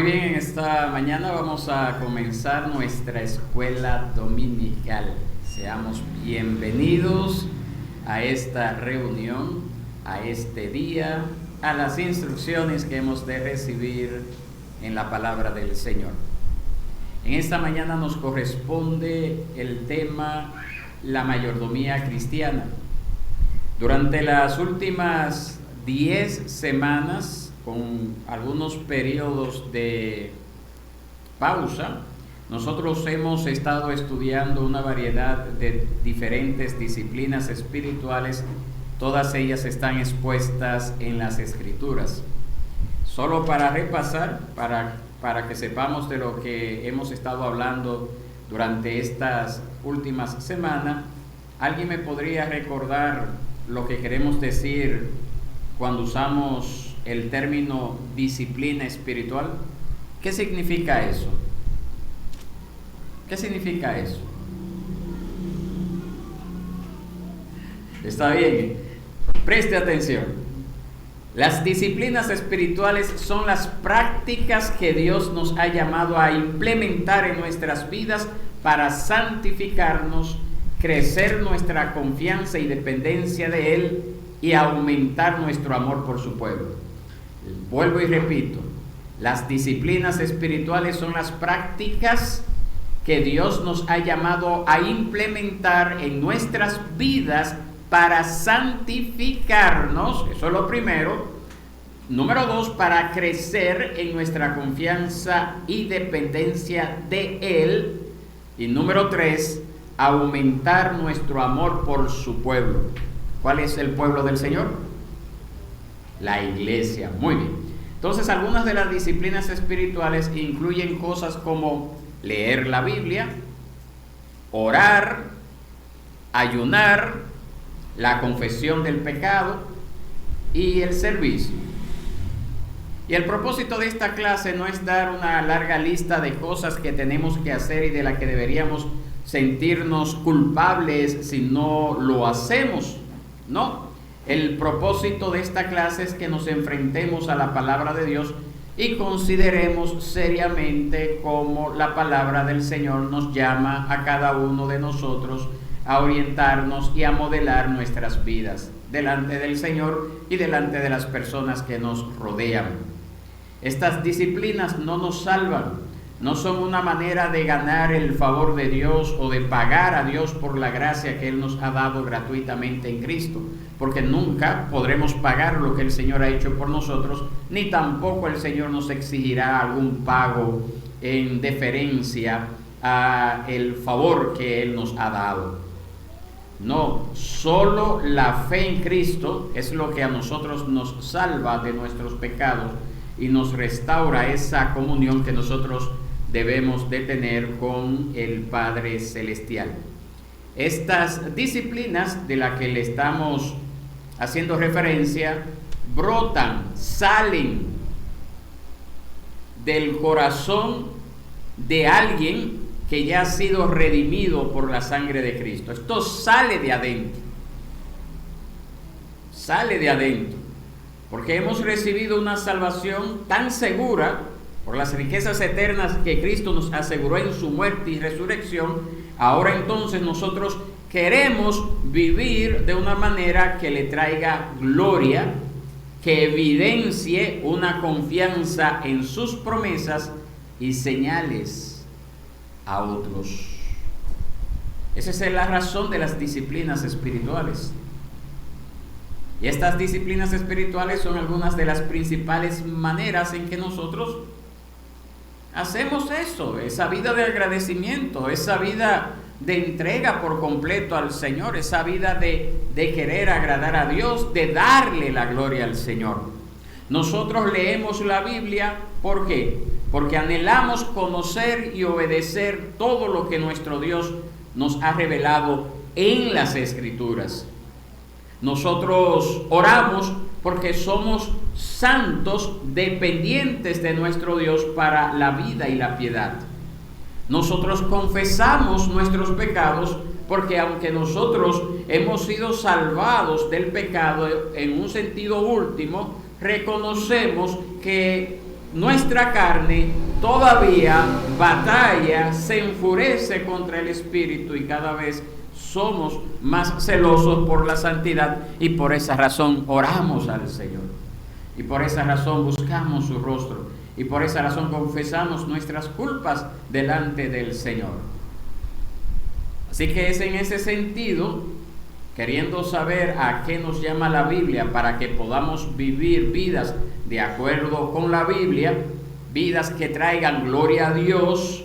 bien, en esta mañana vamos a comenzar nuestra escuela dominical. Seamos bienvenidos a esta reunión, a este día, a las instrucciones que hemos de recibir en la palabra del Señor. En esta mañana nos corresponde el tema la mayordomía cristiana. Durante las últimas 10 semanas, con algunos periodos de pausa, nosotros hemos estado estudiando una variedad de diferentes disciplinas espirituales. Todas ellas están expuestas en las Escrituras. Solo para repasar, para que sepamos de lo que hemos estado hablando durante estas últimas semanas, ¿alguien me podría recordar lo que queremos decir cuando usamos el término disciplina espiritual? ¿Qué significa eso? ¿Qué significa eso? Está bien, preste atención. Las disciplinas espirituales son las prácticas que Dios nos ha llamado a implementar en nuestras vidas para santificarnos, crecer nuestra confianza y dependencia de Él y aumentar nuestro amor por su pueblo. Vuelvo y repito, las disciplinas espirituales son las prácticas que Dios nos ha llamado a implementar en nuestras vidas para santificarnos, eso es lo primero. Número 2, para crecer en nuestra confianza y dependencia de Él. Y número 3, aumentar nuestro amor por su pueblo. ¿Cuál es el pueblo del Señor? La iglesia. Muy bien. Entonces, algunas de las disciplinas espirituales incluyen cosas como leer la Biblia, orar, ayunar, la confesión del pecado y el servicio. Y el propósito de esta clase no es dar una larga lista de cosas que tenemos que hacer y de las que deberíamos sentirnos culpables si no lo hacemos. No. El propósito de esta clase es que nos enfrentemos a la palabra de Dios y consideremos seriamente cómo la palabra del Señor nos llama a cada uno de nosotros a orientarnos y a modelar nuestras vidas delante del Señor y delante de las personas que nos rodean. Estas disciplinas no nos salvan, no son una manera de ganar el favor de Dios o de pagar a Dios por la gracia que Él nos ha dado gratuitamente en Cristo, porque nunca podremos pagar lo que el Señor ha hecho por nosotros, ni tampoco el Señor nos exigirá algún pago en deferencia a el favor que Él nos ha dado. No, solo la fe en Cristo es lo que a nosotros nos salva de nuestros pecados y nos restaura esa comunión que nosotros debemos de tener con el Padre Celestial. Estas disciplinas de las que le estamos haciendo referencia brotan, salen del corazón de alguien que ya ha sido redimido por la sangre de Cristo. Esto sale de adentro. Sale de adentro. Porque hemos recibido una salvación tan segura por las riquezas eternas que Cristo nos aseguró en su muerte y resurrección. Ahora entonces nosotros queremos vivir de una manera que le traiga gloria, que evidencie una confianza en sus promesas y señales a otros. Esa es la razón de las disciplinas espirituales. Y estas disciplinas espirituales son algunas de las principales maneras en que nosotros hacemos eso, esa vida de agradecimiento, esa vida de entrega por completo al Señor, esa vida de querer agradar a Dios, de darle la gloria al Señor. Nosotros leemos la Biblia, ¿por qué? Porque anhelamos conocer y obedecer todo lo que nuestro Dios nos ha revelado en las Escrituras. Nosotros oramos porque somos santos dependientes de nuestro Dios para la vida y la piedad. Nosotros confesamos nuestros pecados porque aunque nosotros hemos sido salvados del pecado en un sentido último, reconocemos que nuestra carne todavía batalla, se enfurece contra el Espíritu y cada vez somos más celosos por la santidad, y por esa razón oramos al Señor, y por esa razón buscamos su rostro, y por esa razón confesamos nuestras culpas delante del Señor. Así que es en ese sentido, queriendo saber a qué nos llama la Biblia para que podamos vivir vidas de acuerdo con la Biblia, vidas que traigan gloria a Dios,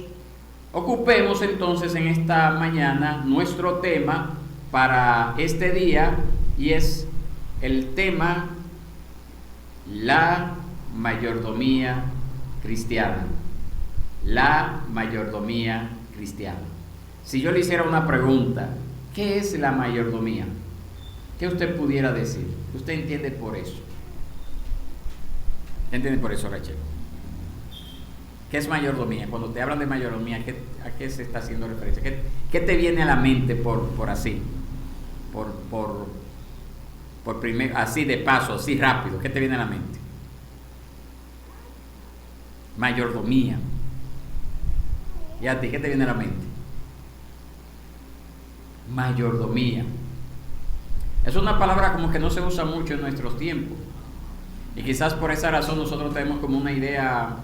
ocupemos entonces en esta mañana nuestro tema para este día, y es el tema la mayordomía cristiana. La mayordomía cristiana. Si yo le hiciera una pregunta, ¿qué es la mayordomía? ¿Qué usted pudiera decir? ¿Usted entiende por eso? ¿Qué entiende por eso, Rachel? ¿Qué es mayordomía? Cuando te hablan de mayordomía, ¿a qué se está haciendo referencia? ¿Qué te viene a la mente por así? Por primero, así de paso, así rápido. ¿Qué te viene a la mente? Mayordomía. ¿Y a ti qué te viene a la mente? Mayordomía. Es una palabra como que no se usa mucho en nuestros tiempos, y quizás por esa razón nosotros tenemos como una idea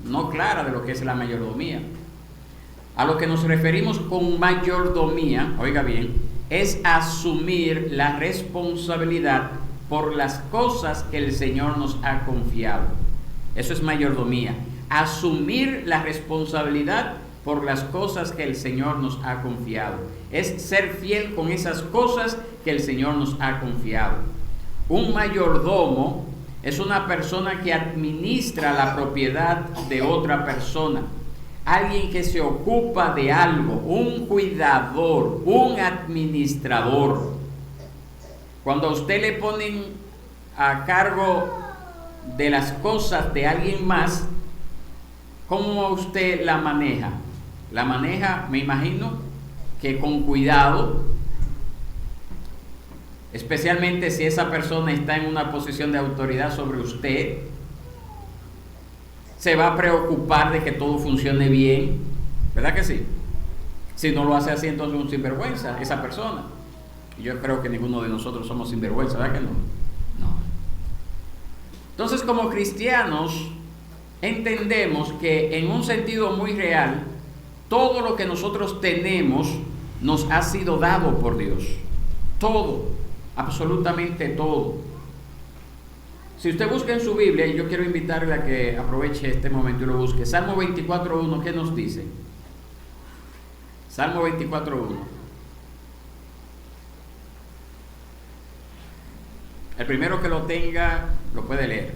no clara de lo que es la mayordomía. A lo que nos referimos con mayordomía, oiga bien, es asumir la responsabilidad por las cosas que el Señor nos ha confiado. Eso es mayordomía, asumir la responsabilidad por las cosas que el Señor nos ha confiado. Es ser fiel con esas cosas que el Señor nos ha confiado. Un mayordomo es una persona que administra la propiedad de otra persona, alguien que se ocupa de algo, un cuidador, un administrador. Cuando a usted le ponen a cargo de las cosas de alguien más, ¿cómo usted la maneja? La maneja, me imagino, que con cuidado, especialmente si esa persona está en una posición de autoridad sobre usted. Se va a preocupar de que todo funcione bien, ¿verdad que sí? Si no lo hace así, entonces es un sinvergüenza esa persona. Y yo creo que ninguno de nosotros somos sinvergüenza, ¿verdad que no? No. Entonces, como cristianos, entendemos que en un sentido muy real, todo lo que nosotros tenemos nos ha sido dado por Dios. Todo, absolutamente todo. Si usted busca en su Biblia, y yo quiero invitarle a que aproveche este momento y lo busque, Salmo 24.1, ¿qué nos dice? Salmo 24.1. El primero que lo tenga, lo puede leer.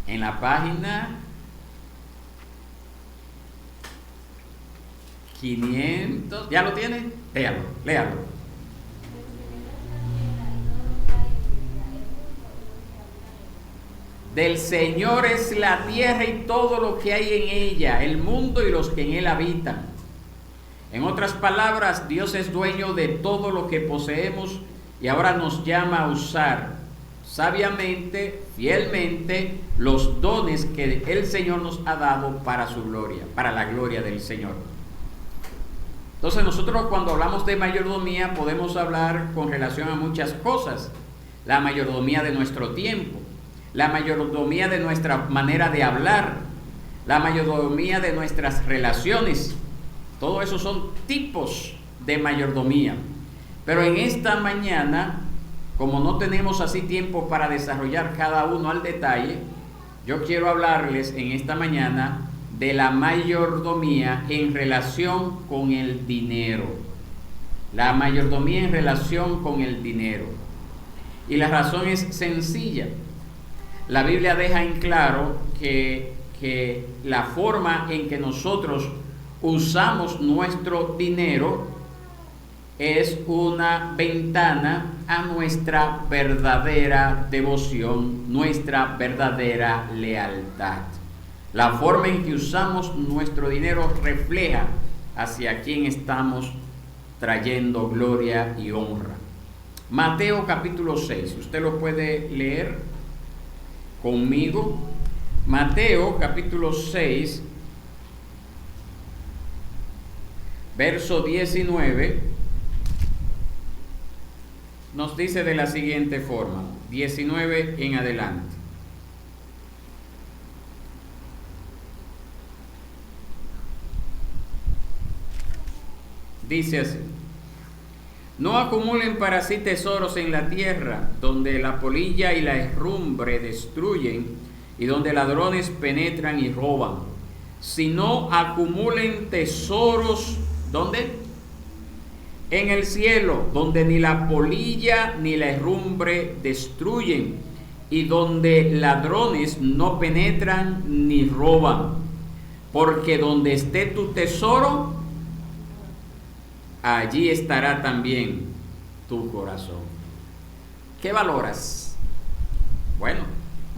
En la página 500, ¿ya lo tiene? Léalo. Del Señor es la tierra y todo lo que hay en ella, el mundo y los que en él habitan. En otras palabras, Dios es dueño de todo lo que poseemos y ahora nos llama a usar sabiamente, fielmente, los dones que el Señor nos ha dado para su gloria, para la gloria del Señor. Entonces nosotros cuando hablamos de mayordomía podemos hablar con relación a muchas cosas. La mayordomía de nuestro tiempo, la mayordomía de nuestra manera de hablar, la mayordomía de nuestras relaciones. Todo eso son tipos de mayordomía. Pero en esta mañana, como no tenemos así tiempo para desarrollar cada uno al detalle, yo quiero hablarles en esta mañana de la mayordomía en relación con el dinero. La mayordomía en relación con el dinero. Y la razón es sencilla. La Biblia deja en claro que la forma en que nosotros usamos nuestro dinero es una ventana a nuestra verdadera devoción, nuestra verdadera lealtad. La forma en que usamos nuestro dinero refleja hacia quién estamos trayendo gloria y honra. Mateo capítulo 6. Usted lo puede leer conmigo. Mateo capítulo 6, verso 19, nos dice de la siguiente forma, 19 en adelante. Dice así: no acumulen para sí tesoros en la tierra, donde la polilla y la herrumbre destruyen, y donde ladrones penetran y roban, sino acumulen tesoros, ¿dónde? En el cielo, donde ni la polilla ni la herrumbre destruyen, y donde ladrones no penetran ni roban, porque donde esté tu tesoro, allí estará también tu corazón. ¿Qué valoras? Bueno,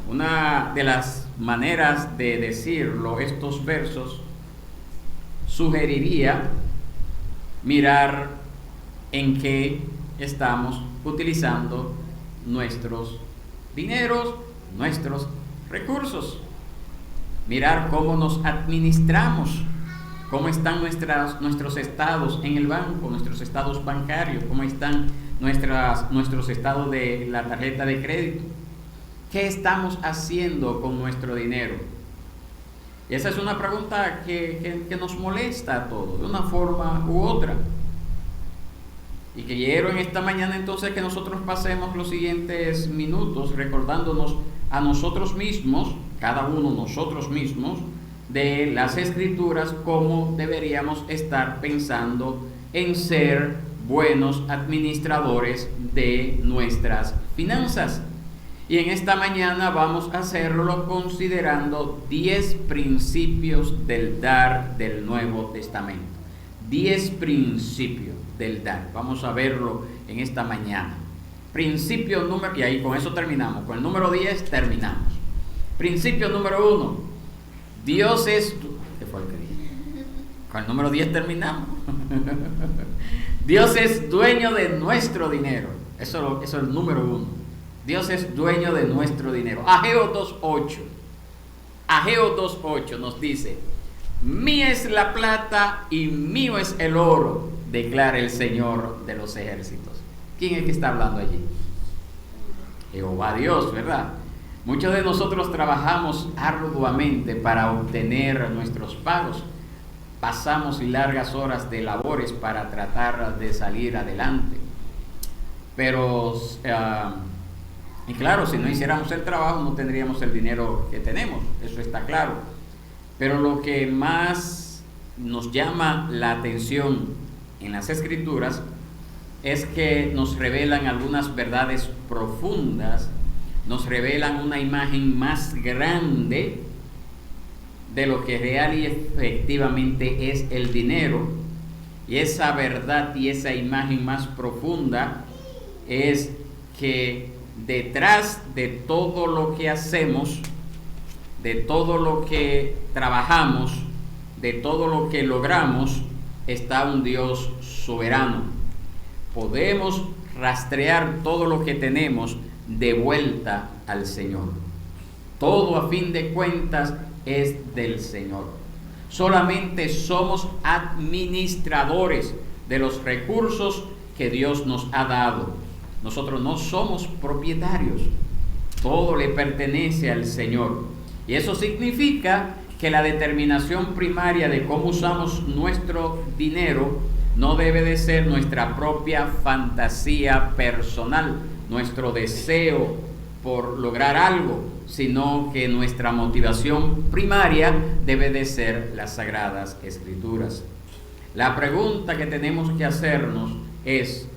una de las maneras de decirlo, estos versos, sugeriría mirar en qué estamos utilizando nuestros dineros, nuestros recursos. Mirar cómo nos administramos, cómo están nuestros estados en el banco, nuestros estados bancarios, cómo están nuestros estados de la tarjeta de crédito. ¿Qué estamos haciendo con nuestro dinero? Y esa es una pregunta que nos molesta a todos, de una forma u otra. Y que quiero en esta mañana entonces que nosotros pasemos los siguientes minutos recordándonos a nosotros mismos, cada uno nosotros mismos, de las Escrituras, cómo deberíamos estar pensando en ser buenos administradores de nuestras finanzas. Y en esta mañana vamos a hacerlo considerando 10 principios del dar del Nuevo Testamento. 10 principios del dar. Vamos a verlo en esta mañana. Principio número, y ahí con eso terminamos. Con el número 10 terminamos. Principio número 1. Dios es... ¿Qué fue lo que dije? Con el número 10 terminamos. Dios es dueño de nuestro dinero. Eso es el número 1. Dios es dueño de nuestro dinero. Ageo 2.8. Ageo 2.8 nos dice: mía es la plata y mío es el oro, declara el Señor de los ejércitos. ¿Quién es que está hablando allí? Jehová Dios, ¿verdad? Muchos de nosotros trabajamos arduamente para obtener nuestros pagos. Pasamos largas horas de labores para tratar de salir adelante. Pero, y claro, si no hiciéramos el trabajo no tendríamos el dinero que tenemos, eso está claro. Pero lo que más nos llama la atención en las Escrituras es que nos revelan algunas verdades profundas, nos revelan una imagen más grande de lo que real y efectivamente es el dinero. Y esa verdad y esa imagen más profunda es que detrás de todo lo que hacemos, de todo lo que trabajamos, de todo lo que logramos, está un Dios soberano. Podemos rastrear todo lo que tenemos de vuelta al Señor. Todo a fin de cuentas es del Señor. Solamente somos administradores de los recursos que Dios nos ha dado. Nosotros no somos propietarios. Todo le pertenece al Señor. Y eso significa que la determinación primaria de cómo usamos nuestro dinero no debe de ser nuestra propia fantasía personal, nuestro deseo por lograr algo, sino que nuestra motivación primaria debe de ser las Sagradas Escrituras. La pregunta que tenemos que hacernos es,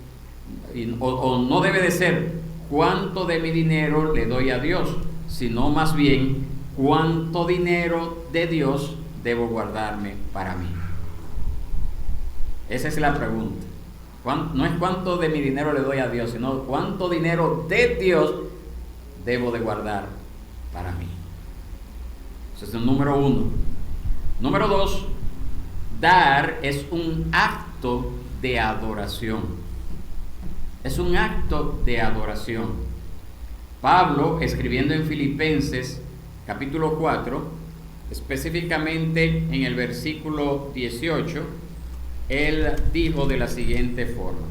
o no debe de ser, ¿cuánto de mi dinero le doy a Dios? Sino más bien, ¿cuánto dinero de Dios debo guardarme para mí? Esa es la pregunta. No es cuánto de mi dinero le doy a Dios, sino cuánto dinero de Dios debo de guardar para mí. Ese es el número 1. Número 2, dar es un acto de adoración. es un acto de adoración. Pablo, escribiendo en Filipenses capítulo 4, específicamente en el versículo 18, él dijo de la siguiente forma.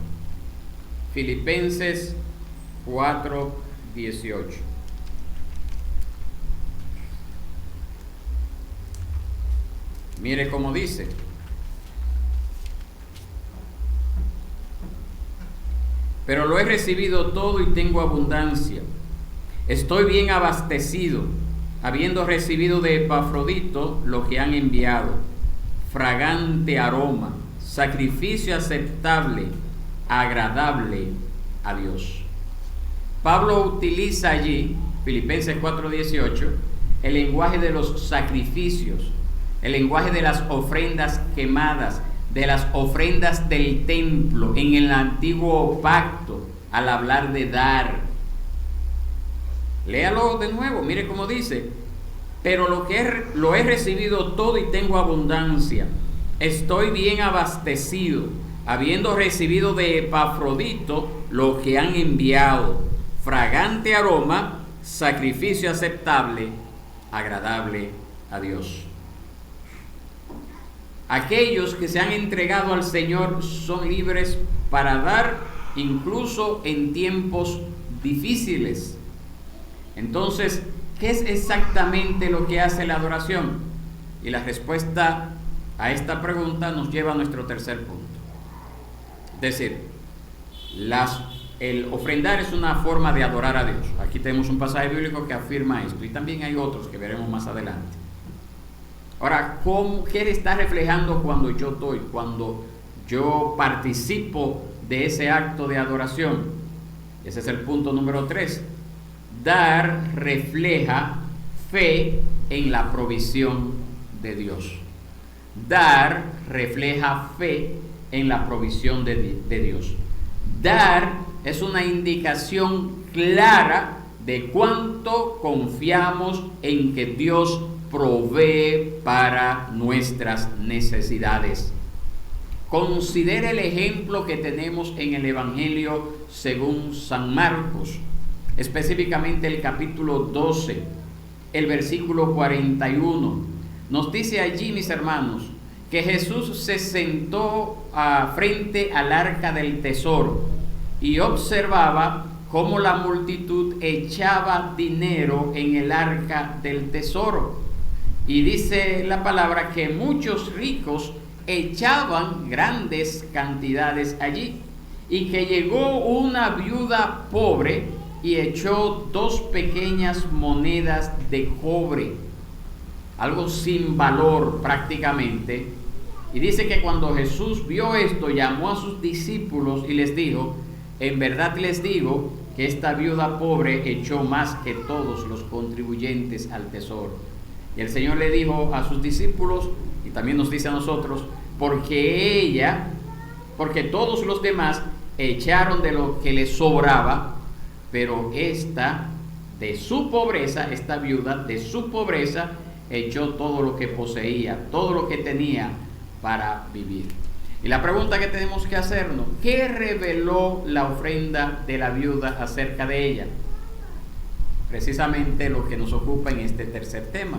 Filipenses 4, 18. Mire cómo dice. Pero lo he recibido todo y tengo abundancia. Estoy bien abastecido, habiendo recibido de Epafrodito lo que han enviado, fragante aroma, sacrificio aceptable, agradable a Dios. Pablo utiliza allí, Filipenses 4:18, el lenguaje de los sacrificios, el lenguaje de las ofrendas quemadas, de las ofrendas del templo en el antiguo pacto, al hablar de dar. Léalo de nuevo, mire cómo dice. Pero lo he recibido todo y tengo abundancia. Estoy bien abastecido, habiendo recibido de Epafrodito lo que han enviado, fragante aroma, sacrificio aceptable, agradable a Dios. Aquellos que se han entregado al Señor son libres para dar incluso en tiempos difíciles. Entonces, ¿qué es exactamente lo que hace la adoración? Y la respuesta a esta pregunta nos lleva a nuestro tercer punto. Es decir, el ofrendar es una forma de adorar a Dios. Aquí tenemos un pasaje bíblico que afirma esto, y también hay otros que veremos más adelante. Ahora, ¿qué está reflejando cuando yo doy, cuando yo participo de ese acto de adoración? Ese es el punto número 3. Dar refleja fe en la provisión de Dios. Dar refleja fe en la provisión de Dios. Dar es una indicación clara de cuánto confiamos en que Dios provee para nuestras necesidades. Considere el ejemplo que tenemos en el Evangelio según San Marcos, específicamente el capítulo 12, el versículo 41. Nos dice allí, mis hermanos, que Jesús se sentó frente al arca del tesoro y observaba cómo la multitud echaba dinero en el arca del tesoro. Y dice la palabra que muchos ricos echaban grandes cantidades allí, y que llegó una viuda pobre y echó 2 pequeñas monedas de cobre, algo sin valor prácticamente. Y dice que cuando Jesús vio esto, llamó a sus discípulos y les dijo: en verdad les digo que esta viuda pobre echó más que todos los contribuyentes al tesoro. Y el Señor le dijo a sus discípulos, y también nos dice a nosotros, porque todos los demás echaron de lo que les sobraba, pero esta viuda de su pobreza echó todo lo que poseía, todo lo que tenía para vivir. Y la pregunta que tenemos que hacernos: ¿qué reveló la ofrenda de la viuda acerca de ella? Precisamente lo que nos ocupa en este tercer tema.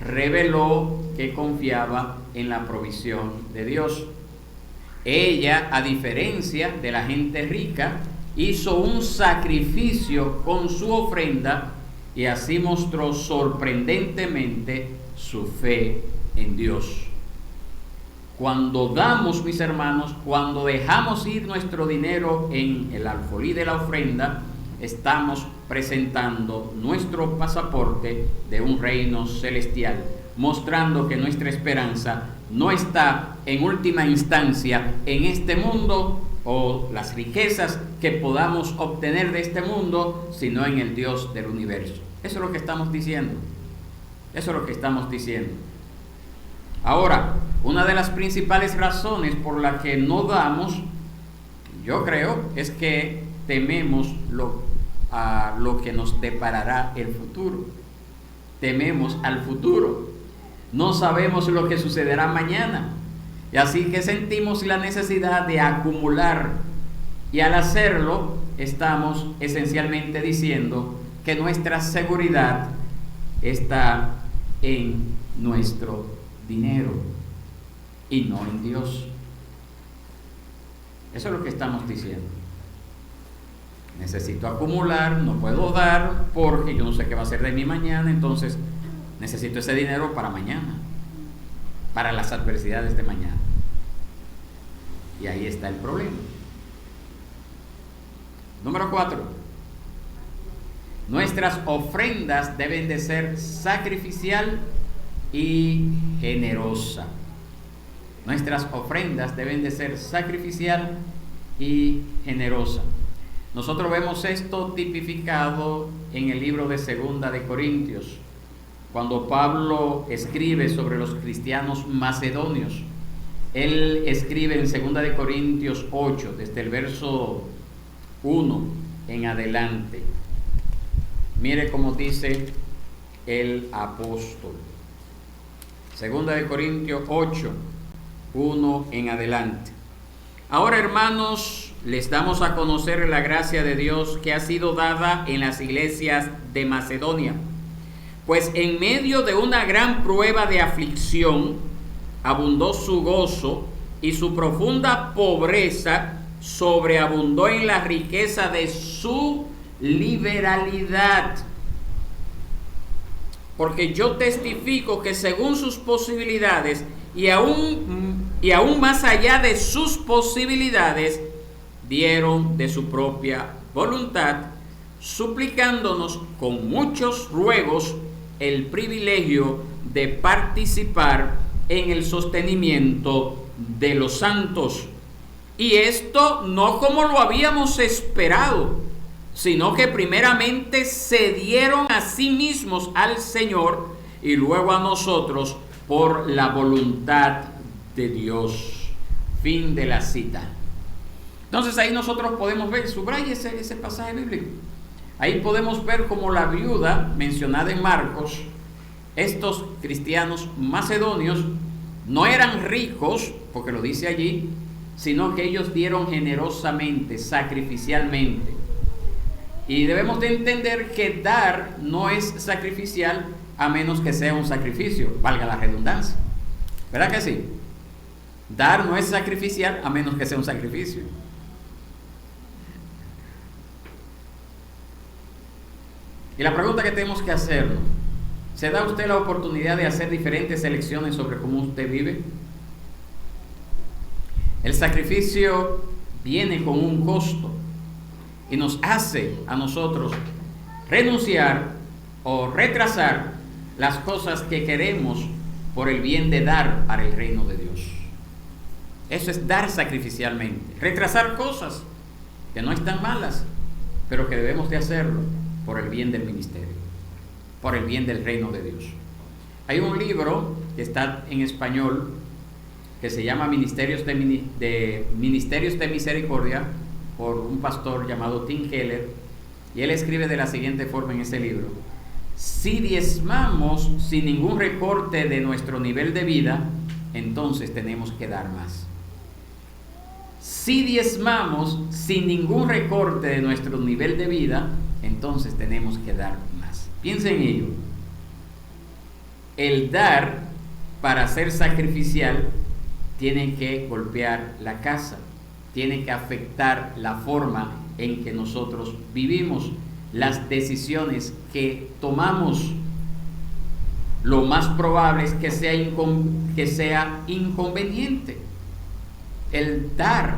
Reveló que confiaba en la provisión de Dios. Ella, a diferencia de la gente rica, hizo un sacrificio con su ofrenda y así mostró sorprendentemente su fe en Dios. Cuando damos, mis hermanos, cuando dejamos ir nuestro dinero en el alfolí de la ofrenda, estamos presentando nuestro pasaporte de un reino celestial, mostrando que nuestra esperanza no está en última instancia en este mundo o las riquezas que podamos obtener de este mundo, sino en el Dios del universo. Eso es lo que estamos diciendo. Eso es lo que estamos diciendo. Ahora, una de las principales razones por la que no damos, yo creo, es que tememos a lo que nos deparará el futuro. Tememos al futuro. No sabemos lo que sucederá mañana. Y así que sentimos la necesidad de acumular Y al hacerlo, estamos esencialmente diciendo que nuestra seguridad está en nuestro dinero y no en Dios. Eso es lo que estamos diciendo. Necesito acumular, no puedo dar porque yo no sé qué va a ser de mí mañana, entonces necesito ese dinero para mañana, para las adversidades de mañana. Y ahí está el problema. Número 4. Nuestras ofrendas deben de ser sacrificial y generosa. Nuestras ofrendas deben de ser sacrificial y generosa. Nosotros vemos esto tipificado en el libro de Segunda de Corintios, cuando Pablo escribe sobre los cristianos macedonios. Él escribe en Segunda de Corintios 8, desde el verso 1 en adelante. Mire cómo dice el apóstol. Segunda de Corintios 8, 1 en adelante. Ahora, hermanos, les damos a conocer la gracia de Dios que ha sido dada en las iglesias de Macedonia. Pues en medio de una gran prueba de aflicción, abundó su gozo, y su profunda pobreza sobreabundó en la riqueza de su liberalidad. Porque yo testifico que según sus posibilidades y aún más allá de sus posibilidades, dieron de su propia voluntad, suplicándonos con muchos ruegos el privilegio de participar en el sostenimiento de los santos. Y esto no como lo habíamos esperado, sino que primeramente se dieron a sí mismos al Señor y luego a nosotros por la voluntad de Dios. Fin de la cita. Entonces ahí nosotros podemos ver, subraya ese pasaje bíblico. Ahí podemos ver como la viuda mencionada en Marcos, estos cristianos macedonios no eran ricos, porque lo dice allí, sino que ellos dieron generosamente, sacrificialmente. Y debemos de entender que dar no es sacrificial a menos que sea un sacrificio, valga la redundancia. ¿Verdad que sí? Dar no es sacrificial a menos que sea un sacrificio. Y la pregunta que tenemos que hacernos, ¿se da usted la oportunidad de hacer diferentes elecciones sobre cómo usted vive? El sacrificio viene con un costo y nos hace a nosotros renunciar o retrasar las cosas que queremos por el bien de dar para el reino de Dios. Eso es dar sacrificialmente, retrasar cosas que no están malas, pero que debemos de hacerlo por el bien del ministerio, por el bien del reino de Dios. Hay un libro que está en español que se llama Ministerios de Misericordia, por un pastor llamado Tim Keller, y él escribe de la siguiente forma en ese libro: si diezmamos sin ningún recorte de nuestro nivel de vida, entonces tenemos que dar más. Si diezmamos sin ningún recorte de nuestro nivel de vida, entonces tenemos que dar más. Piensen en ello. El dar para ser sacrificial tiene que golpear la casa, tiene que afectar la forma en que nosotros vivimos, las decisiones que tomamos. Lo más probable es que sea inconveniente el dar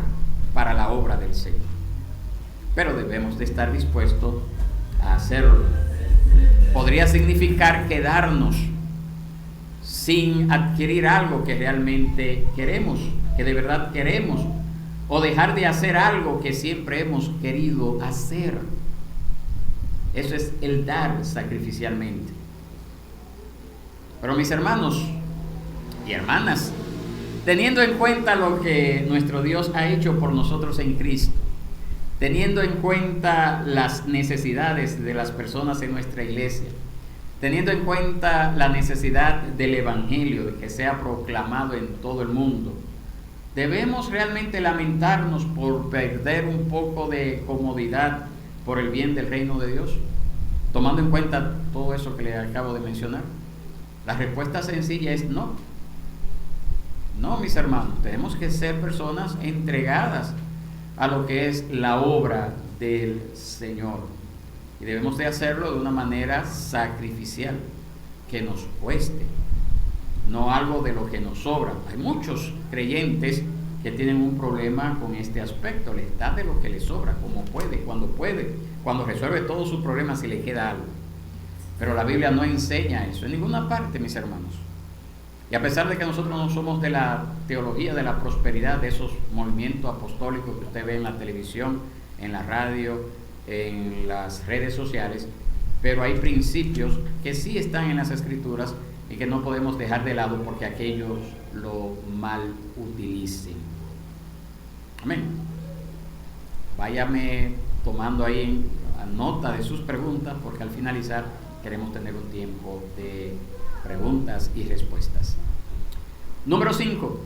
para la obra del Señor, pero debemos de estar dispuestos a hacerlo. Podría significar quedarnos sin adquirir algo que realmente queremos, que de verdad queremos, o dejar de hacer algo que siempre hemos querido hacer. Eso es el dar sacrificialmente. Pero mis hermanos y hermanas, teniendo en cuenta lo que nuestro Dios ha hecho por nosotros en Cristo, teniendo en cuenta las necesidades de las personas en nuestra iglesia, teniendo en cuenta la necesidad del Evangelio, de que sea proclamado en todo el mundo, ¿Debemos realmente lamentarnos por perder un poco de comodidad por el bien del reino de Dios? Tomando en cuenta todo eso que le acabo de mencionar. La respuesta sencilla es no. No, mis hermanos, tenemos que ser personas entregadas a lo que es la obra del Señor. Y debemos de hacerlo de una manera sacrificial, que nos cueste, no algo de lo que nos sobra. Hay muchos creyentes que tienen un problema con este aspecto, les da de lo que les sobra, como puede, cuando resuelve todos sus problemas y le queda algo. Pero la Biblia no enseña eso en ninguna parte, mis hermanos. Y a pesar de que nosotros no somos de la teología de la prosperidad, de esos movimientos apostólicos que usted ve en la televisión, en la radio, en las redes sociales, pero hay principios que sí están en las Escrituras y que no podemos dejar de lado porque aquellos lo mal utilicen. Amén. Váyame tomando ahí nota de sus preguntas, porque al finalizar queremos tener un tiempo de preguntas y respuestas. Número 5.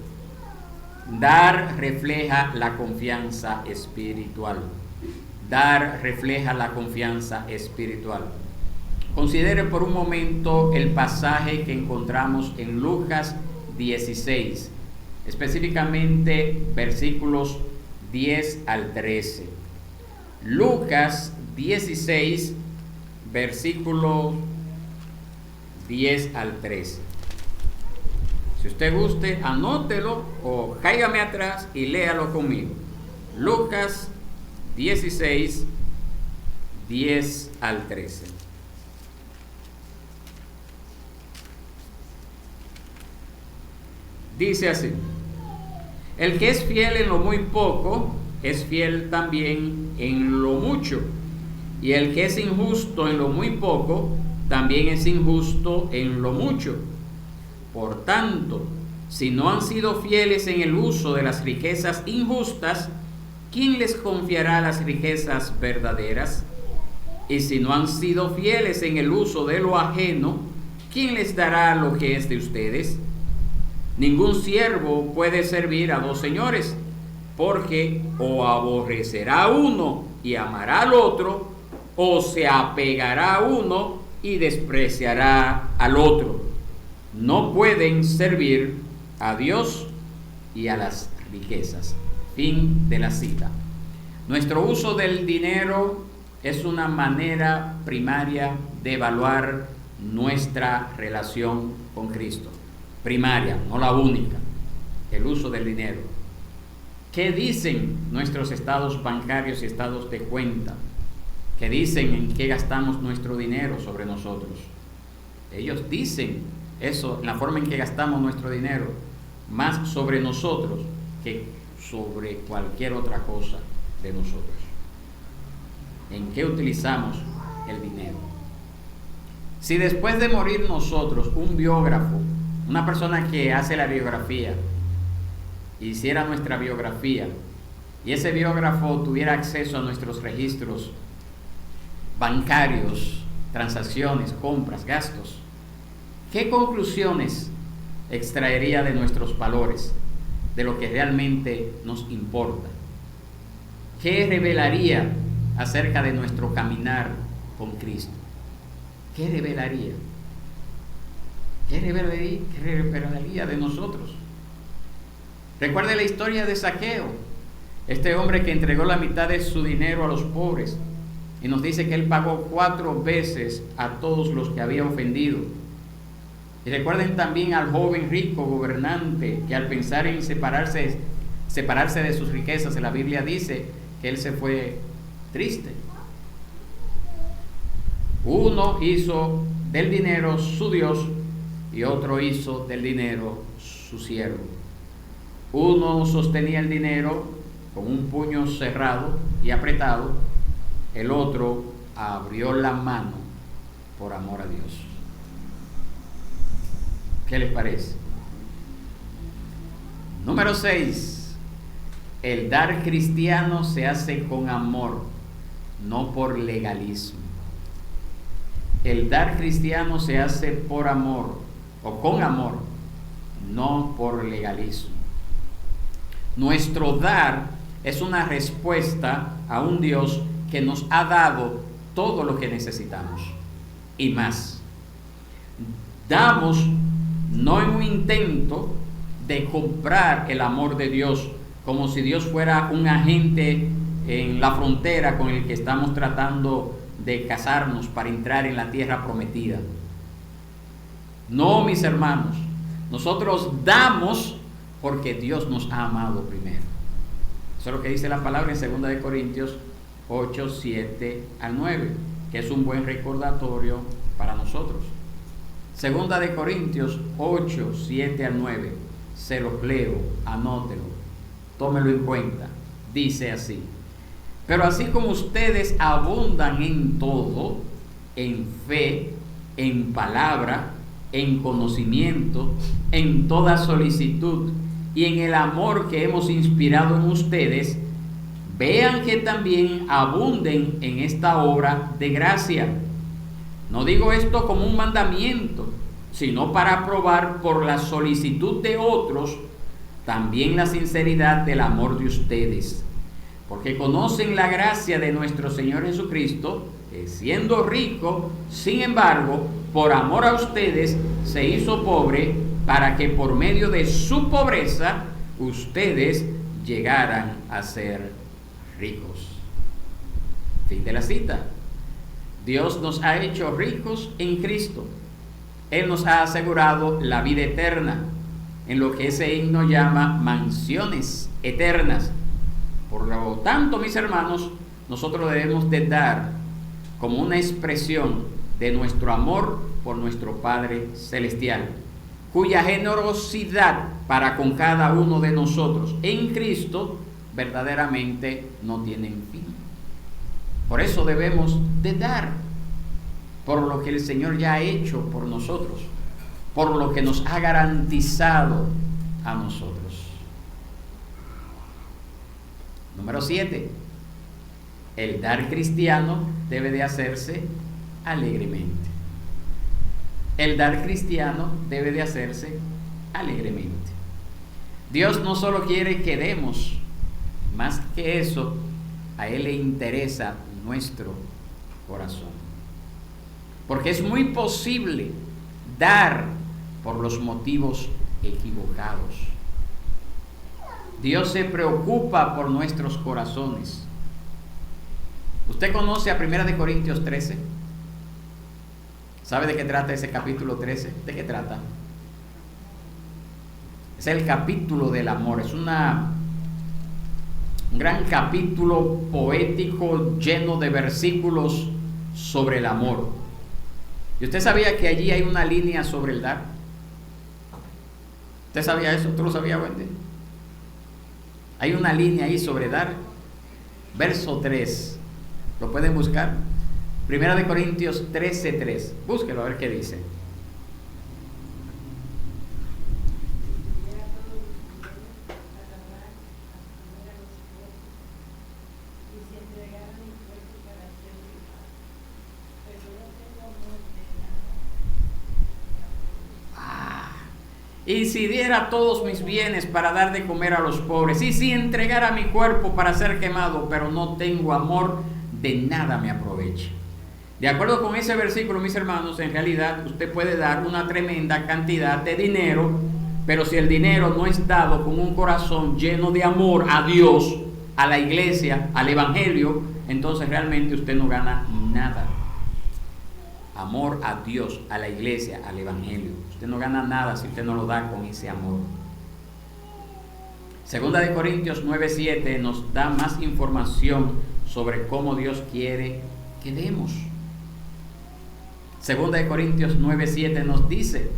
Dar refleja la confianza espiritual. Dar refleja la confianza espiritual. Considere por un momento el pasaje que encontramos en Lucas 16, específicamente versículos 10 al 13. Lucas 16, versículos 10 al 13. Si usted guste, anótelo o cáigame atrás y léalo conmigo. Lucas 16, 10 al 13. Dice así: el que es fiel en lo muy poco, es fiel también en lo mucho. Y el que es injusto en lo muy poco, también es injusto en lo mucho. Por tanto, si no han sido fieles en el uso de las riquezas injustas, ¿quién les confiará las riquezas verdaderas? Y si no han sido fieles en el uso de lo ajeno, ¿quién les dará lo que es de ustedes? Ningún siervo puede servir a dos señores, porque o aborrecerá a uno y amará al otro, o se apegará a uno y despreciará al otro. No pueden servir a Dios y a las riquezas. Fin de la cita. Nuestro uso del dinero es una manera primaria de evaluar nuestra relación con Cristo. Primaria, no la única. El uso del dinero. ¿Qué dicen nuestros estados bancarios y estados de cuenta? ¿Qué dicen en qué gastamos nuestro dinero sobre nosotros? Ellos dicen eso, la forma en que gastamos nuestro dinero, más sobre nosotros que sobre cualquier otra cosa de nosotros. ¿En qué utilizamos el dinero? Si después de morir nosotros, un biógrafo, una persona que hace la biografía, hiciera nuestra biografía, y ese biógrafo tuviera acceso a nuestros registros bancarios, transacciones, compras, gastos, ¿qué conclusiones extraería de nuestros valores, de lo que realmente nos importa? ¿Qué revelaría acerca de nuestro caminar con Cristo? ¿Qué revelaría? ¿Qué revelaría de nosotros? Recuerde la historia de Zaqueo, este hombre que entregó la mitad de su dinero a los pobres, y nos dice que él pagó 4 veces a todos los que había ofendido. Y recuerden también al joven rico gobernante que al pensar en separarse de sus riquezas, en la Biblia dice que él se fue triste. Uno hizo del dinero su Dios y otro hizo del dinero su siervo. Uno sostenía el dinero con un puño cerrado y apretado, el otro abrió la mano por amor a Dios. ¿Qué les parece? Número 6. El dar cristiano se hace con amor, no por legalismo. El dar cristiano se hace por amor o con amor, no por legalismo. Nuestro dar es una respuesta a un Dios que nos ha dado todo lo que necesitamos y más. Damos no en un intento de comprar el amor de Dios, como si Dios fuera un agente en la frontera con el que estamos tratando de casarnos para entrar en la tierra prometida. No, mis hermanos, nosotros damos porque Dios nos ha amado primero. Eso es lo que dice la palabra en 2 Corintios 8, 7 al 9, que es un buen recordatorio para nosotros. 2 Corintios 8, 7 al 9, se los leo, anótelo, tómelo en cuenta. Dice así: pero así como ustedes abundan en todo, en fe, en palabra, en conocimiento, en toda solicitud y en el amor que hemos inspirado en ustedes, vean que también abunden en esta obra de gracia. No digo esto como un mandamiento, sino para probar por la solicitud de otros también la sinceridad del amor de ustedes. Porque conocen la gracia de nuestro Señor Jesucristo, que siendo rico, sin embargo, por amor a ustedes, se hizo pobre, para que por medio de su pobreza, ustedes llegaran a ser ricos. Fin de la cita. Dios nos ha hecho ricos en Cristo. Él nos ha asegurado la vida eterna, en lo que ese himno llama mansiones eternas. Por lo tanto, mis hermanos, nosotros debemos de dar como una expresión de nuestro amor por nuestro Padre Celestial, cuya generosidad para con cada uno de nosotros en Cristo verdaderamente no tiene fin. Por eso debemos de dar por lo que el Señor ya ha hecho por nosotros, por lo que nos ha garantizado a nosotros. Número 7. El dar cristiano debe de hacerse alegremente. El dar cristiano debe de hacerse alegremente. Dios no solo quiere que demos, más que eso, a Él le interesa nuestro corazón. Porque es muy posible dar por los motivos equivocados. Dios se preocupa por nuestros corazones. ¿Usted conoce a 1 Corintios 13? ¿Sabe de qué trata ese capítulo 13? ¿De qué trata? Es el capítulo del amor. Es un gran capítulo poético lleno de versículos sobre el amor. ¿Y usted sabía que allí hay una línea sobre el dar? ¿Usted sabía eso? ¿Tú lo sabías, Wendy? Hay una línea ahí sobre dar. Verso 3. ¿Lo pueden buscar? 1 Corintios 13:3. Búsquelo a ver qué dice. Y si diera todos mis bienes para dar de comer a los pobres, y si entregara mi cuerpo para ser quemado, pero no tengo amor, de nada me aprovecha. De acuerdo con ese versículo, mis hermanos, en realidad usted puede dar una tremenda cantidad de dinero, pero si el dinero no es dado con un corazón lleno de amor a Dios, a la iglesia, al evangelio, entonces realmente usted no gana nada. Amor a Dios, a la iglesia, al evangelio. Usted no gana nada si usted no lo da con ese amor. 2 Corintios 9:7 nos da más información sobre cómo Dios quiere que demos. 2 Corintios 9:7 nos dice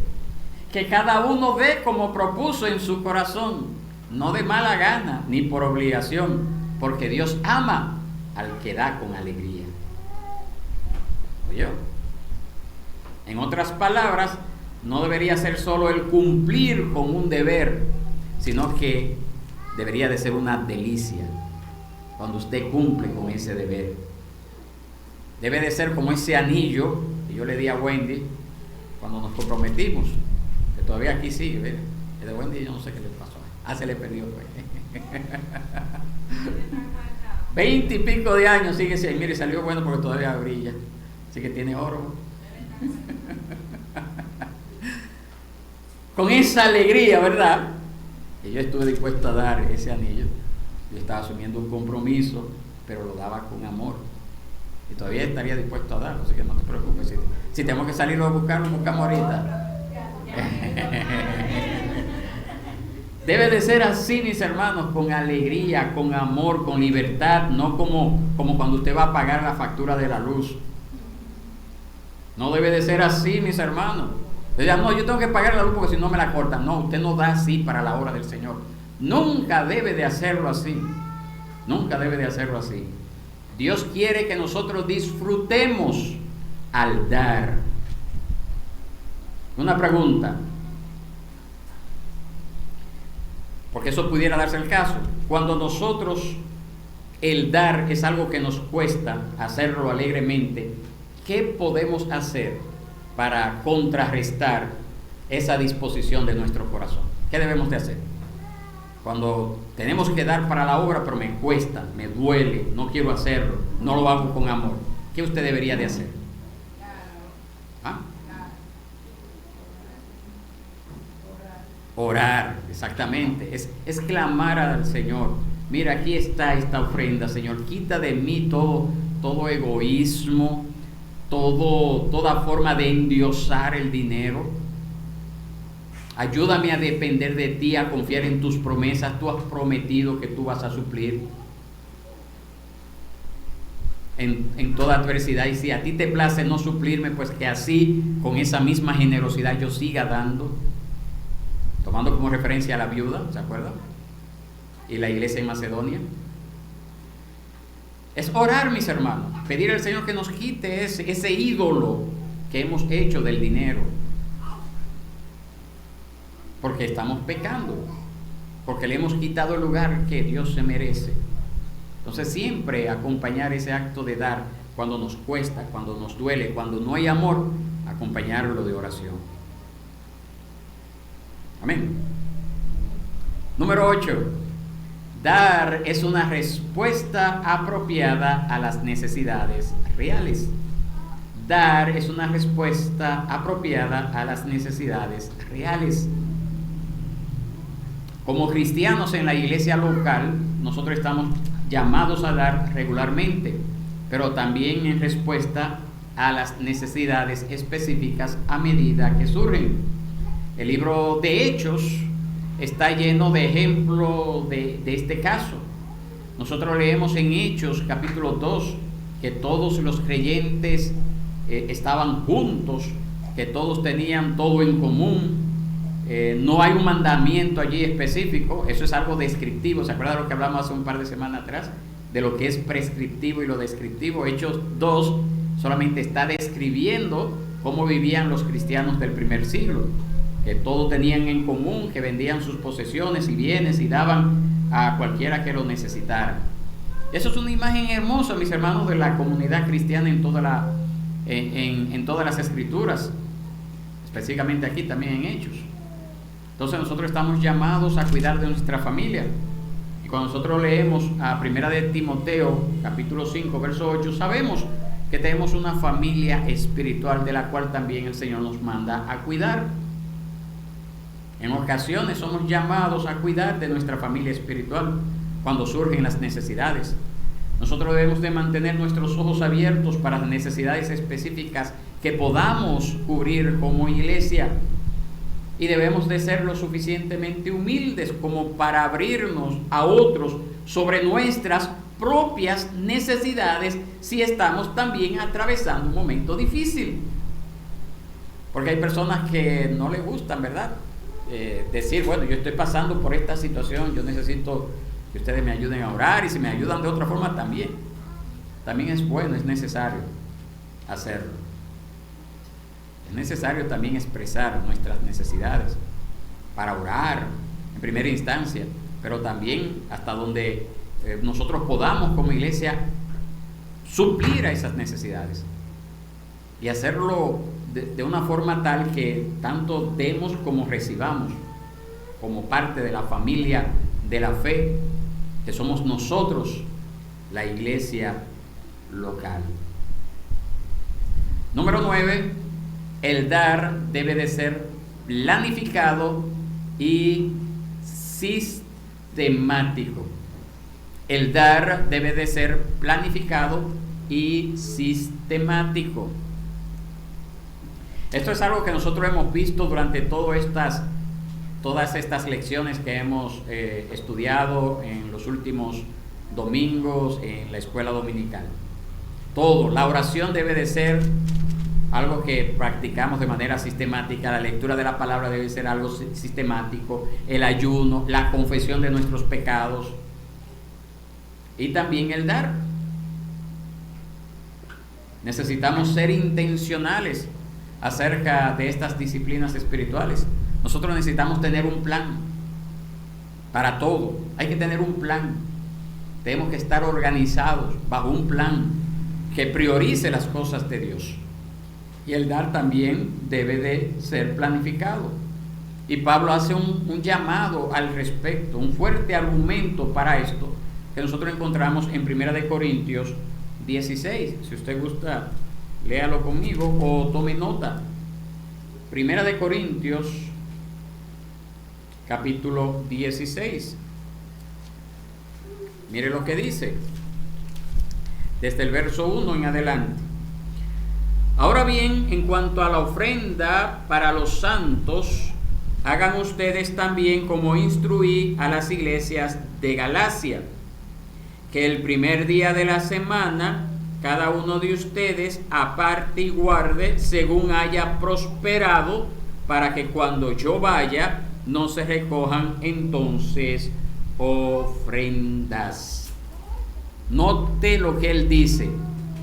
que cada uno dé como propuso en su corazón, no de mala gana ni por obligación, porque Dios ama al que da con alegría. ¿Oyó? En otras palabras, no debería ser solo el cumplir con un deber, sino que debería de ser una delicia cuando usted cumple con ese deber. Debe de ser como ese anillo que yo le di a Wendy cuando nos comprometimos, que todavía aquí sigue, ¿ves? El de Wendy yo no sé qué le pasó. Se le perdió, pues. 20 y pico de años sigue así. Mire, salió bueno porque todavía brilla. Así que tiene oro. Con esa alegría, ¿verdad? Y yo estuve dispuesto a dar ese anillo. Yo estaba asumiendo un compromiso, pero lo daba con amor. Y todavía estaría dispuesto a darlo, así que no te preocupes. Si tenemos que salirlo a buscar, lo buscamos ahorita. Debe de ser así, mis hermanos, con alegría, con amor, con libertad, no como cuando usted va a pagar la factura de la luz. No debe de ser así, mis hermanos. No, yo tengo que pagar la luz porque si no me la cortan. No, usted no da así para la obra del Señor. Nunca debe de hacerlo así. Nunca debe de hacerlo así. Dios quiere que nosotros disfrutemos al dar. Una pregunta, porque eso pudiera darse el caso. Cuando nosotros, el dar es algo que nos cuesta hacerlo alegremente, ¿qué podemos hacer para contrarrestar esa disposición de nuestro corazón? ¿Qué debemos de hacer? Cuando tenemos que dar para la obra, pero me cuesta, me duele, no quiero hacerlo, no lo hago con amor, ¿qué usted debería de hacer? ¿Ah? Orar, exactamente, es clamar al Señor. Mira, aquí está esta ofrenda, Señor, quita de mí todo egoísmo, toda forma de endiosar el dinero. Ayúdame a depender de ti, a confiar en tus promesas. Tú has prometido que tú vas a suplir en toda adversidad, y si a ti te place no suplirme, pues que así, con esa misma generosidad, yo siga dando. Tomando como referencia a la viuda, ¿se acuerdan? Y la iglesia en Macedonia. Es orar, mis hermanos, pedir al Señor que nos quite ese ídolo que hemos hecho del dinero, porque estamos pecando, porque le hemos quitado el lugar que Dios se merece. Entonces siempre acompañar ese acto de dar, cuando nos cuesta, cuando nos duele, cuando no hay amor, acompañarlo de oración. Amén. Número 8. Dar es una respuesta apropiada a las necesidades reales. Dar es una respuesta apropiada a las necesidades reales. Como cristianos en la iglesia local, nosotros estamos llamados a dar regularmente, pero también en respuesta a las necesidades específicas a medida que surgen. El libro de Hechos está lleno de ejemplos de este caso. Nosotros leemos en Hechos capítulo 2 que todos los creyentes estaban juntos, que todos tenían todo en común. No hay un mandamiento allí específico, eso es algo descriptivo. ¿Se acuerdan de lo que hablamos hace un par de semanas atrás? De lo que es prescriptivo y lo descriptivo. Hechos 2 solamente está describiendo cómo vivían los cristianos del primer siglo, que todo tenían en común, que vendían sus posesiones y bienes y daban a cualquiera que lo necesitara. Eso es una imagen hermosa, mis hermanos, de la comunidad cristiana en todas las escrituras, específicamente aquí también en Hechos. Entonces nosotros estamos llamados a cuidar de nuestra familia. Y cuando nosotros leemos a Primera de Timoteo, capítulo 5, verso 8, sabemos que tenemos una familia espiritual de la cual también el Señor nos manda a cuidar. En ocasiones somos llamados a cuidar de nuestra familia espiritual cuando surgen las necesidades. Nosotros debemos de mantener nuestros ojos abiertos para las necesidades específicas que podamos cubrir como iglesia, y debemos de ser lo suficientemente humildes como para abrirnos a otros sobre nuestras propias necesidades si estamos también atravesando un momento difícil. Porque hay personas que no les gustan, ¿verdad? Decir, bueno, yo estoy pasando por esta situación, yo necesito que ustedes me ayuden a orar, y si me ayudan de otra forma también es bueno, es necesario hacerlo. Es necesario también expresar nuestras necesidades para orar en primera instancia, pero también hasta donde nosotros podamos como iglesia suplir a esas necesidades y hacerlo de una forma tal que tanto demos como recibamos como parte de la familia de la fe, que somos nosotros, la iglesia local. Número 9, el dar debe de ser planificado y sistemático. El dar debe de ser planificado y sistemático. Esto es algo que nosotros hemos visto durante todas estas lecciones que hemos estudiado en los últimos domingos en la escuela dominical. Todo, la oración debe de ser algo que practicamos de manera sistemática, la lectura de la palabra debe ser algo sistemático, el ayuno, la confesión de nuestros pecados y también el dar. Necesitamos ser intencionales acerca de estas disciplinas espirituales. Nosotros necesitamos tener un plan para todo. Hay que tener un plan. Tenemos que estar organizados bajo un plan que priorice las cosas de Dios. Y el dar también debe de ser planificado. Y Pablo hace un llamado al respecto, un fuerte argumento para esto, que nosotros encontramos en 1 Corintios 16. Si usted gusta, léalo conmigo o tome nota. 1 Corintios capítulo 16. Mire lo que dice, desde el verso 1 en adelante. Ahora bien, en cuanto a la ofrenda para los santos, hagan ustedes también como instruí a las iglesias de Galacia, que el primer día de la semana cada uno de ustedes aparte y guarde según haya prosperado, para que cuando yo vaya no se recojan entonces ofrendas. Note lo que él dice: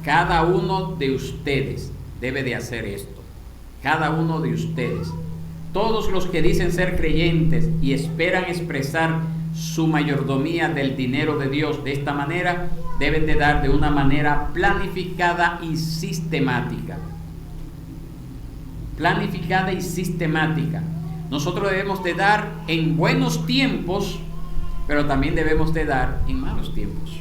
cada uno de ustedes debe de hacer esto. Cada uno de ustedes, todos los que dicen ser creyentes y esperan expresar su mayordomía del dinero de Dios de esta manera, deben de dar de una manera planificada y sistemática. Planificada y sistemática. Nosotros debemos de dar en buenos tiempos, pero también debemos de dar en malos tiempos.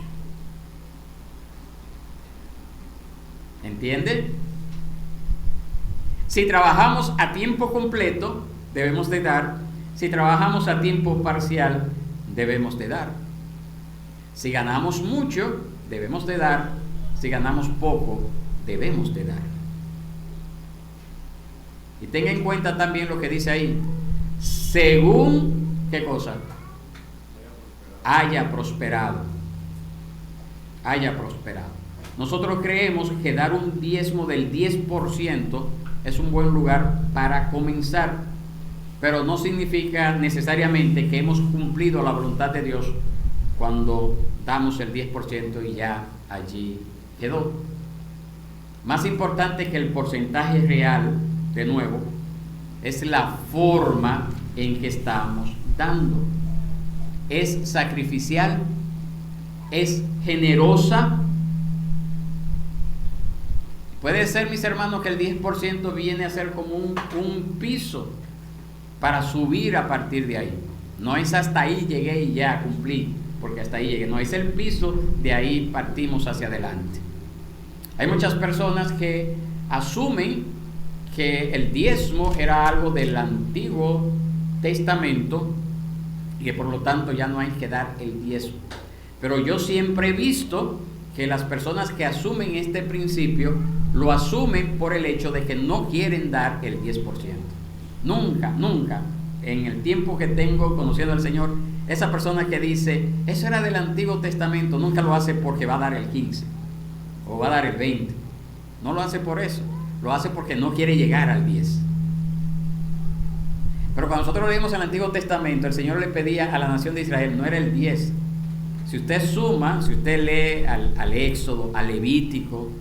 ¿Entiende? Si trabajamos a tiempo completo, debemos de dar. Si trabajamos a tiempo parcial, debemos de dar. Si ganamos mucho, debemos de dar. Si ganamos poco, debemos de dar. Y tenga en cuenta también lo que dice ahí: según, ¿qué cosa? Haya prosperado. Haya prosperado. Nosotros creemos que dar un diezmo del 10% es un buen lugar para comenzar, pero no significa necesariamente que hemos cumplido la voluntad de Dios cuando damos el 10% y ya allí quedó. Más importante que el porcentaje real, de nuevo, es la forma en que estamos dando. ¿Es sacrificial? ¿Es generosa? Puede ser, mis hermanos, que el 10% viene a ser como un piso para subir a partir de ahí. No es hasta ahí llegué y ya cumplí, porque hasta ahí llegué. No, es el piso, de ahí partimos hacia adelante. Hay muchas personas que asumen que el diezmo era algo del Antiguo Testamento y que por lo tanto ya no hay que dar el diezmo. Pero yo siempre he visto que las personas que asumen este principio lo asumen por el hecho de que no quieren dar el 10%. Nunca, nunca, en el tiempo que tengo conociendo al Señor, esa persona que dice, eso era del Antiguo Testamento, nunca lo hace porque va a dar el 15 o va a dar el 20. No lo hace por eso, lo hace porque no quiere llegar al 10. Pero cuando nosotros leemos el Antiguo Testamento, el Señor le pedía a la nación de Israel, no era el 10. Si usted suma, si usted lee al Éxodo, al Levítico,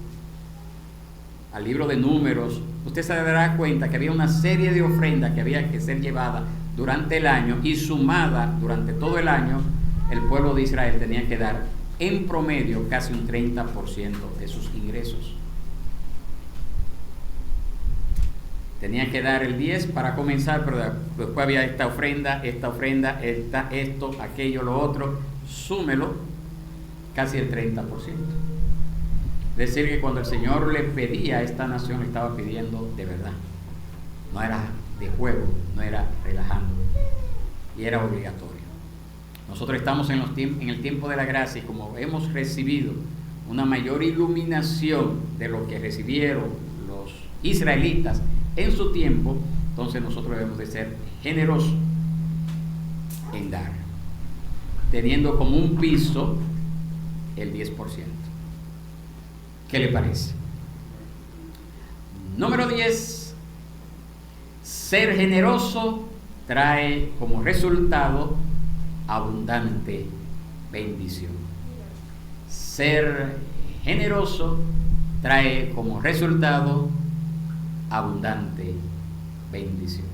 al libro de Números, usted se dará cuenta que había una serie de ofrendas que había que ser llevada durante el año, y sumada durante todo el año, el pueblo de Israel tenía que dar en promedio casi un 30% de sus ingresos. Tenía que dar el 10 para comenzar, pero después había esta ofrenda, esto, aquello, lo otro. Súmelo, casi el 30%. Es decir, que cuando el Señor le pedía a esta nación, le estaba pidiendo de verdad. No era de juego, no era relajando. Y era obligatorio. Nosotros estamos en el tiempo de la gracia, y como hemos recibido una mayor iluminación de lo que recibieron los israelitas en su tiempo, entonces nosotros debemos de ser generosos en dar, teniendo como un piso el 10%. ¿Qué le parece? Número 10. Ser generoso trae como resultado abundante bendición. Ser generoso trae como resultado abundante bendición.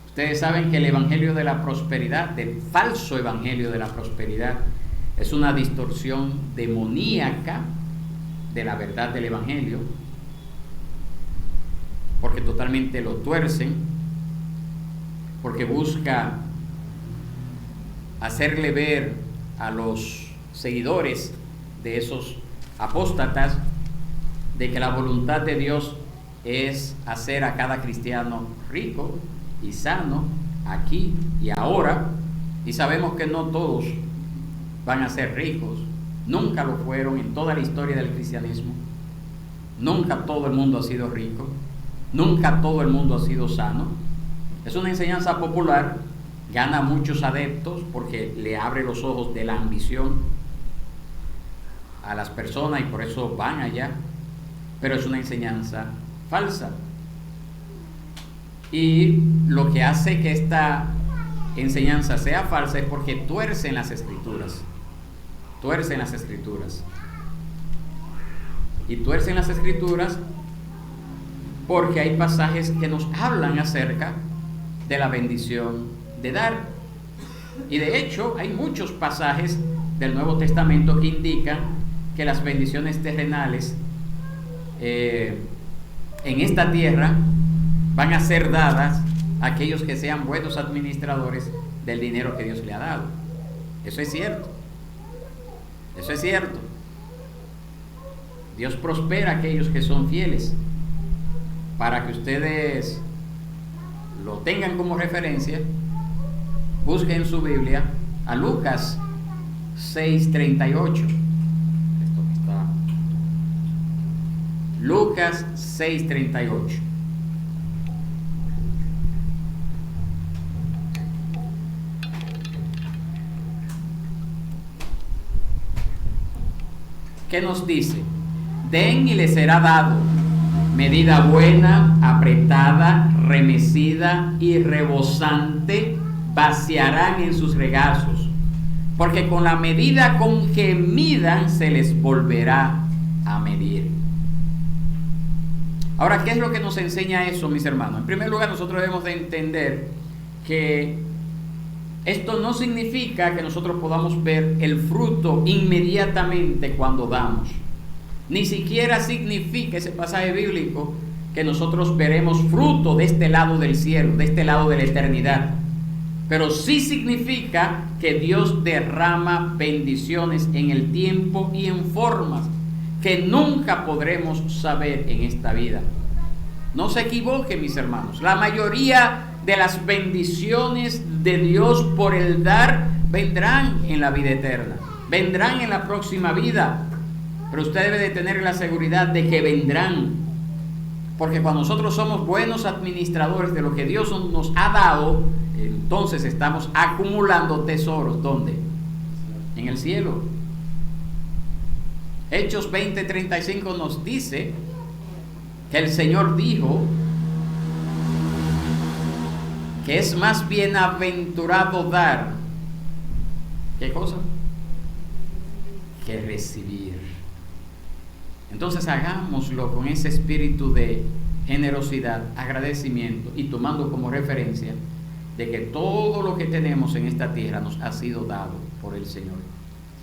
Ustedes saben que el evangelio de la prosperidad, el falso evangelio de la prosperidad, es una distorsión demoníaca de la verdad del evangelio, porque totalmente lo tuercen, porque busca hacerle ver a los seguidores de esos apóstatas de que la voluntad de Dios es hacer a cada cristiano rico y sano aquí y ahora, y sabemos que no todos van a ser ricos, nunca lo fueron en toda la historia del cristianismo, nunca todo el mundo ha sido rico, nunca todo el mundo ha sido sano. Es una enseñanza popular, gana muchos adeptos porque le abre los ojos de la ambición a las personas y por eso van allá, pero es una enseñanza falsa. Y lo que hace que esta enseñanza sea falsa es porque tuercen las escrituras. Tuercen las escrituras. Y tuercen las escrituras porque hay pasajes que nos hablan acerca de la bendición de dar. Y de hecho hay muchos pasajes del Nuevo Testamento que indican que las bendiciones terrenales en esta tierra van a ser dadas a aquellos que sean buenos administradores del dinero que Dios le ha dado. Eso es cierto. Eso es cierto. Dios prospera a aquellos que son fieles. Para que ustedes lo tengan como referencia, busquen en su Biblia a Lucas 6:38. Lucas 6:38. ¿Qué nos dice? Den y les será dado, medida buena, apretada, remecida y rebosante, vaciarán en sus regazos, porque con la medida con que midan se les volverá a medir. Ahora, ¿qué es lo que nos enseña eso, mis hermanos? En primer lugar, nosotros debemos de entender que esto no significa que nosotros podamos ver el fruto inmediatamente cuando damos. Ni siquiera significa ese pasaje bíblico que nosotros veremos fruto de este lado del cielo, de este lado de la eternidad. Pero sí significa que Dios derrama bendiciones en el tiempo y en formas que nunca podremos saber en esta vida. No se equivoquen, mis hermanos. La mayoría de las bendiciones de Dios por el dar vendrán en la vida eterna, vendrán en la próxima vida. Pero usted debe de tener la seguridad de que vendrán, porque cuando nosotros somos buenos administradores de lo que Dios nos ha dado, entonces estamos acumulando tesoros. ¿Dónde? En el cielo. Hechos 20:35 nos dice que el Señor dijo que es más bienaventurado dar, ¿qué cosa? Que recibir. Entonces hagámoslo con ese espíritu de generosidad, agradecimiento y tomando como referencia de que todo lo que tenemos en esta tierra nos ha sido dado por el Señor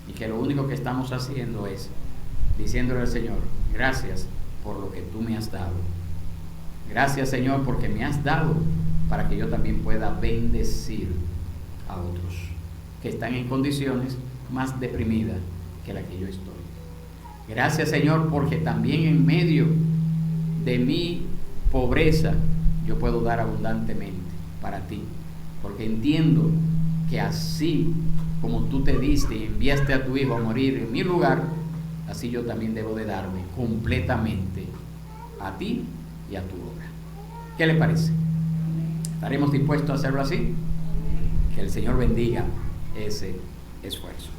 y que lo único que estamos haciendo es diciéndole al Señor: gracias por lo que tú me has dado, Gracias, Señor, porque me has dado para que yo también pueda bendecir a otros que están en condiciones más deprimidas que la que yo estoy. Gracias, Señor, porque también en medio de mi pobreza yo puedo dar abundantemente para ti, porque entiendo que así como tú te diste y enviaste a tu Hijo a morir en mi lugar, así yo también debo de darme completamente a ti y a tu obra. ¿Qué le parece? ¿Estaremos dispuestos a hacerlo así? Que el Señor bendiga ese esfuerzo.